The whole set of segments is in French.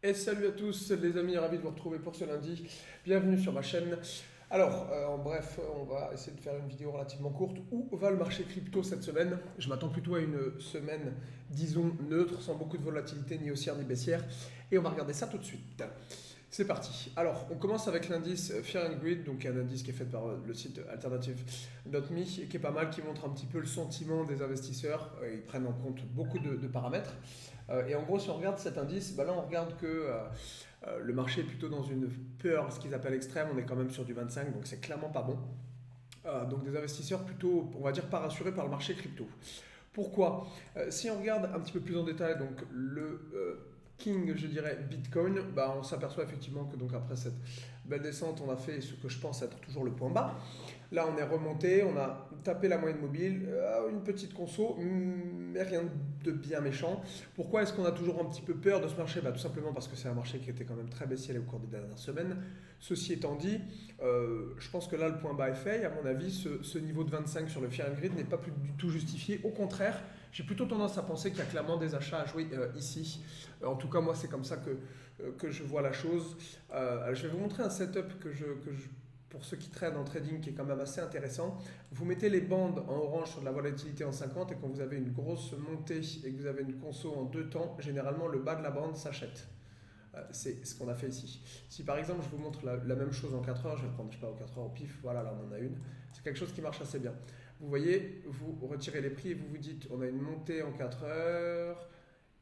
Et salut à tous les amis, ravi de vous retrouver pour ce lundi. Bienvenue sur ma chaîne. Alors, en bref, on va essayer de faire une vidéo relativement courte. Où va le marché crypto cette semaine? Je m'attends plutôt à une semaine, disons, neutre, sans beaucoup de volatilité, ni haussière ni baissière. Et on va regarder ça tout de suite. C'est parti. Alors, on commence avec l'indice Fear and Greed, donc un indice qui est fait par le site alternative.me et qui est pas mal, qui montre un petit peu le sentiment des investisseurs. Ils prennent en compte beaucoup de paramètres. Et en gros, si on regarde cet indice, là on regarde que le marché est plutôt dans une peur, ce qu'ils appellent extrême. On est quand même sur du 25, donc c'est clairement pas bon. Donc des investisseurs plutôt, on va dire, pas rassurés par le marché crypto. Pourquoi? Si on regarde un petit peu plus en détail, donc le King, je dirais, Bitcoin, on s'aperçoit effectivement que donc après cette belle descente, on a fait ce que je pense être toujours le point bas. Là, on est remonté, on a tapé la moyenne mobile, une petite conso, mais rien de bien méchant. Pourquoi est-ce qu'on a toujours un petit peu peur de ce marché? Tout simplement parce que c'est un marché qui était quand même très baissier au cours des dernières semaines. Ceci étant dit, je pense que là, le point bas est fait. Et à mon avis, ce niveau de 25 sur le Fear and Greed n'est pas plus du tout justifié. Au contraire, j'ai plutôt tendance à penser qu'il y a clairement des achats à jouer ici. En tout cas, moi, c'est comme ça que je vois la chose. Je vais vous montrer un setup pour ceux qui traînent en trading qui est quand même assez intéressant. Vous mettez les bandes en orange sur de la volatilité en 50 et quand vous avez une grosse montée et que vous avez une conso en deux temps, généralement le bas de la bande s'achète. C'est ce qu'on a fait ici. Si par exemple je vous montre la même chose en 4 heures, je vais prendre je sais pas, au 4 heures au pif, voilà, là on en a une. C'est quelque chose qui marche assez bien. Vous voyez, vous retirez les prix et vous vous dites on a une montée en 4 heures,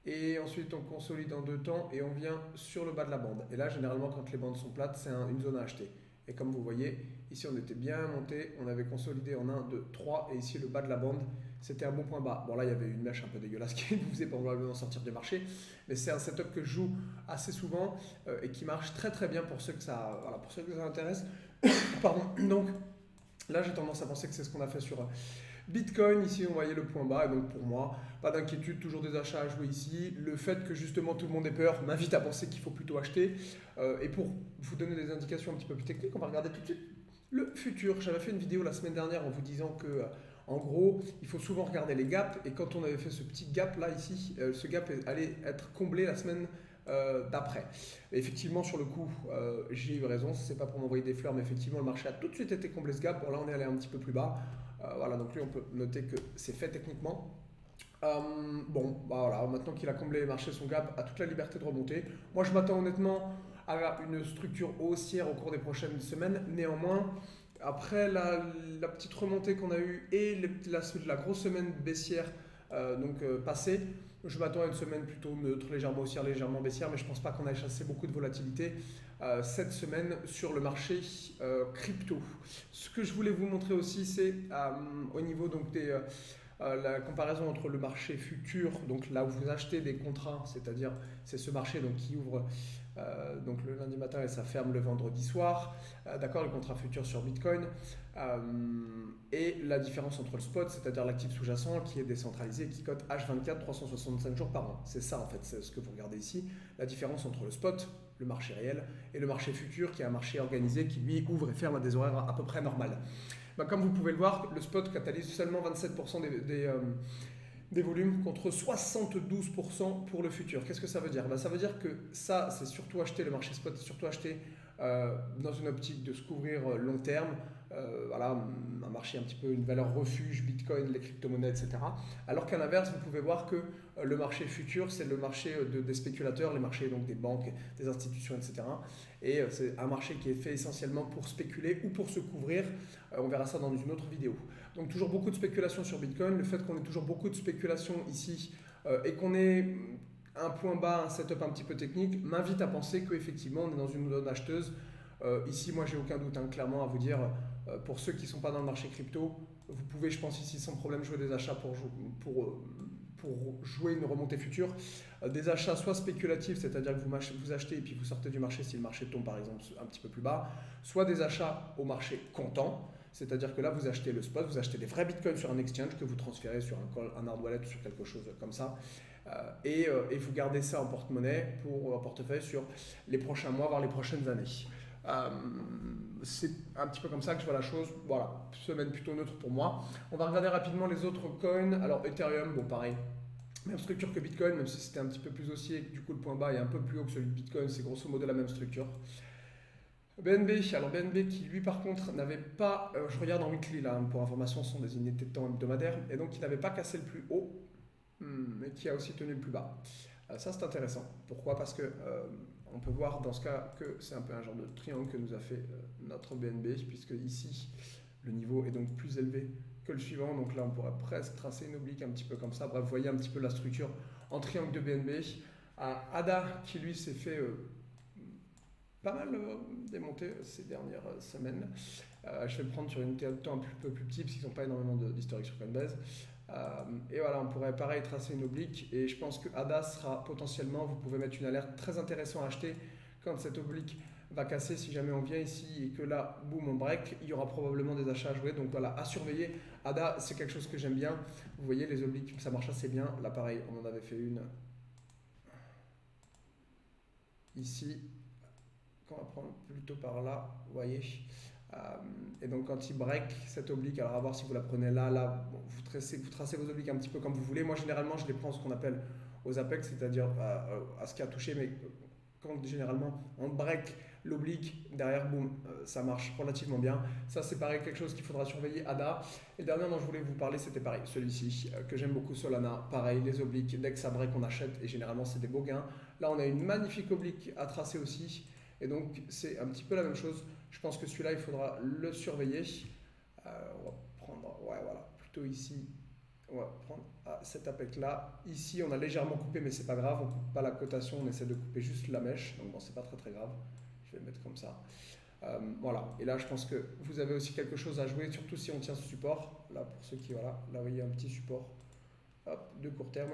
et ensuite on consolide en deux temps et on vient sur le bas de la bande. Et là, généralement, quand les bandes sont plates, c'est une zone à acheter. Et comme vous voyez, ici on était bien monté, on avait consolidé en 1, 2, 3, et ici le bas de la bande, c'était un bon point bas. Bon là, il y avait une mèche un peu dégueulasse qui nous faisait probablement sortir du marché, mais c'est un setup que je joue assez souvent et qui marche très très bien pour ceux que ça, voilà, pour ceux que ça intéresse. Pardon. Donc là, j'ai tendance à penser que c'est ce qu'on a fait sur Bitcoin. Ici, on voyait le point bas, et donc pour moi, pas d'inquiétude, toujours des achats à jouer ici. Le fait que justement tout le monde ait peur m'invite à penser qu'il faut plutôt acheter. Et pour vous donner des indications un petit peu plus techniques, on va regarder tout de suite le futur. J'avais fait une vidéo la semaine dernière en vous disant que, en gros, il faut souvent regarder les gaps. Et quand on avait fait ce petit gap là, ici, ce gap allait être comblé la semaine d'après. Et effectivement, sur le coup, j'ai eu raison. C'est pas pour m'envoyer des fleurs, mais effectivement, le marché a tout de suite été comblé ce gap. Bon, là, on est allé un petit peu plus bas. Voilà, donc lui, on peut noter que c'est fait techniquement. Voilà, maintenant qu'il a comblé les marchés, son gap a toute la liberté de remonter. Moi, je m'attends honnêtement à une structure haussière au cours des prochaines semaines. Néanmoins, après la petite remontée qu'on a eue et la grosse semaine baissière passée, je m'attends à une semaine plutôt neutre, légèrement haussière, légèrement baissière, mais je ne pense pas qu'on ait chassé beaucoup de volatilité cette semaine sur le marché crypto. Ce que je voulais vous montrer aussi, c'est au niveau donc la comparaison entre le marché futur, donc là où vous achetez des contrats, c'est-à-dire c'est ce marché donc, qui ouvre donc le lundi matin et ça ferme le vendredi soir, d'accord, le contrat futur sur Bitcoin, et la différence entre le spot, c'est-à-dire l'actif sous-jacent qui est décentralisé, qui cote H24 365 jours par an. C'est ça en fait, c'est ce que vous regardez ici, la différence entre le spot, le marché réel, et le marché futur qui est un marché organisé qui lui ouvre et ferme à des horaires à peu près normales. Comme vous pouvez le voir, le spot catalyse seulement 27% des volumes contre 72% pour le futur. Qu'est-ce que ça veut dire? Ça veut dire que ça, c'est surtout acheter le marché spot, c'est surtout acheter dans une optique de se couvrir long terme, voilà, un marché un petit peu, une valeur refuge, Bitcoin, les crypto-monnaies, etc. Alors qu'à l'inverse, vous pouvez voir que le marché futur, c'est le marché des spéculateurs, les marchés donc des banques, des institutions, etc. Et c'est un marché qui est fait essentiellement pour spéculer ou pour se couvrir. On verra ça dans une autre vidéo. Donc toujours beaucoup de spéculation sur Bitcoin. Le fait qu'on ait toujours beaucoup de spéculation ici et qu'on ait un point bas, un setup un petit peu technique, m'invite à penser qu'effectivement on est dans une zone acheteuse. Ici, moi j'ai aucun doute clairement à vous dire, pour ceux qui ne sont pas dans le marché crypto, vous pouvez, je pense ici sans problème, jouer des achats pour jouer une remontée future. Des achats soit spéculatifs, c'est-à-dire que vous achetez et puis vous sortez du marché si le marché tombe par exemple un petit peu plus bas, soit des achats au marché comptant, c'est-à-dire que là vous achetez le spot, vous achetez des vrais bitcoins sur un exchange que vous transférez sur un hard wallet ou sur quelque chose comme ça, et vous gardez ça en porte-monnaie pour un portefeuille sur les prochains mois, voire les prochaines années. C'est un petit peu comme ça que je vois la chose. Voilà, semaine plutôt neutre pour moi. On va regarder rapidement les autres coins. Alors Ethereum, bon pareil, Même structure que Bitcoin, même si c'était un petit peu plus haussier, du coup le point bas est un peu plus haut que celui de Bitcoin, c'est grosso modo la même structure. BNB, alors BNB qui lui par contre n'avait pas, je regarde en weekly là, pour information, ce sont des unités de temps hebdomadaires, et donc il n'avait pas cassé le plus haut, mais qui a aussi tenu le plus bas. Ça c'est intéressant. Pourquoi? Parce que on peut voir dans ce cas que c'est un peu un genre de triangle que nous a fait notre BNB, puisque ici le niveau est donc plus élevé que le suivant, donc là on pourrait presque tracer une oblique un petit peu comme ça. Bref, vous voyez un petit peu la structure en triangle de BNB. ADA qui lui s'est fait pas mal démonté ces dernières semaines. Je vais le prendre sur une unité de temps un peu plus petite, parce qu'ils n'ont pas énormément d'historique sur Coinbase. Et voilà, on pourrait pareil tracer une oblique, et je pense que ADA sera potentiellement, vous pouvez mettre une alerte très intéressante à acheter quand cette oblique va casser. Si jamais on vient ici et que là, boum, on break, il y aura probablement des achats à jouer, donc voilà, à surveiller. ADA, c'est quelque chose que j'aime bien. Vous voyez, les obliques, ça marche assez bien. Là, pareil, on en avait fait une ici, qu'on va prendre plutôt par là, vous voyez. Et donc quand il break cette oblique, alors à voir si vous la prenez là, bon, vous tracez vos obliques un petit peu comme vous voulez. Moi généralement je les prends ce qu'on appelle aux apex, c'est-à-dire à ce qui a touché, mais quand généralement on break l'oblique, derrière boum, ça marche relativement bien. Ça c'est pareil, quelque chose qu'il faudra surveiller. ADA. Et le dernier dont je voulais vous parler, c'était pareil, celui-ci, que j'aime beaucoup, Solana. Pareil, les obliques, dès que ça break on achète, et généralement c'est des beaux gains. Là on a une magnifique oblique à tracer aussi. Et donc c'est un petit peu la même chose. Je pense que celui-là, il faudra le surveiller. On va prendre, ouais, voilà, plutôt ici. On va prendre cet APEC-là. Ici, on a légèrement coupé, mais c'est pas grave. On coupe pas la cotation, on essaie de couper juste la mèche. Donc bon, c'est pas très très grave. Je vais le mettre comme ça. Voilà. Et là, je pense que vous avez aussi quelque chose à jouer, surtout si on tient ce support. Là, pour ceux qui, voilà, là, vous voyez un petit support, hop, de court terme.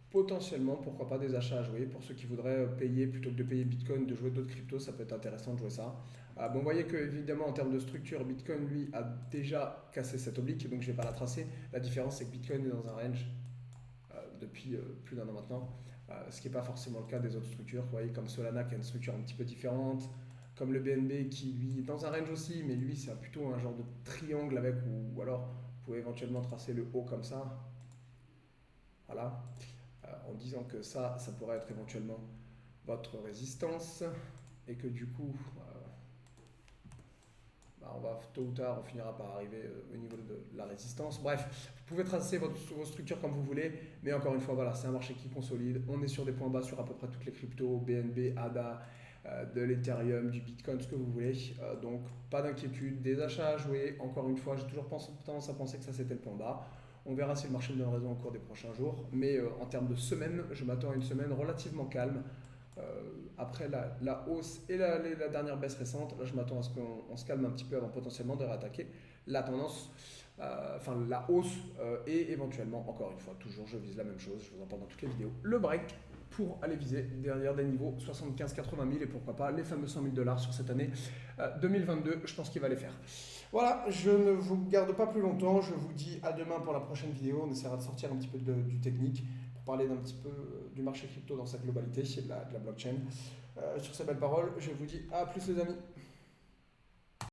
Potentiellement, pourquoi pas des achats à jouer pour ceux qui voudraient payer plutôt que de payer Bitcoin, de jouer d'autres cryptos, ça peut être intéressant de jouer ça. Bon, vous voyez que évidemment en termes de structure, Bitcoin lui a déjà cassé cette oblique, donc je ne vais pas la tracer. La différence c'est que Bitcoin est dans un range depuis plus d'un an maintenant, ce qui n'est pas forcément le cas des autres structures. Vous voyez comme Solana qui a une structure un petit peu différente, comme le BNB qui lui est dans un range aussi, mais lui c'est plutôt un genre de triangle avec, ou alors vous pouvez éventuellement tracer le haut comme ça. Voilà. En disant que ça pourrait être éventuellement votre résistance et que du coup, on va tôt ou tard, on finira par arriver au niveau de la résistance. Bref, vous pouvez tracer vos structures comme vous voulez, mais encore une fois, voilà, c'est un marché qui consolide. On est sur des points bas sur à peu près toutes les cryptos, BNB, ADA, de l'Ethereum, du Bitcoin, ce que vous voulez. Donc, pas d'inquiétude, des achats à jouer. Encore une fois, j'ai toujours tendance à penser que ça c'était le point bas. On verra si le marché me donne raison au cours des prochains jours. Mais en termes de semaine, je m'attends à une semaine relativement calme. Après la hausse et la dernière baisse récente, là je m'attends à ce qu'on se calme un petit peu avant potentiellement de réattaquer la tendance, enfin la hausse et éventuellement, encore une fois, toujours je vise la même chose, je vous en parle dans toutes les vidéos, le break pour aller viser derrière des niveaux 75-80 000 et pourquoi pas les fameux 100 000 $ sur cette année 2022, je pense qu'il va les faire. Voilà, je ne vous garde pas plus longtemps, je vous dis à demain pour la prochaine vidéo, on essaiera de sortir un petit peu du technique pour parler d'un petit peu du marché crypto dans sa globalité, de la blockchain. Sur ces belles paroles, je vous dis à plus les amis.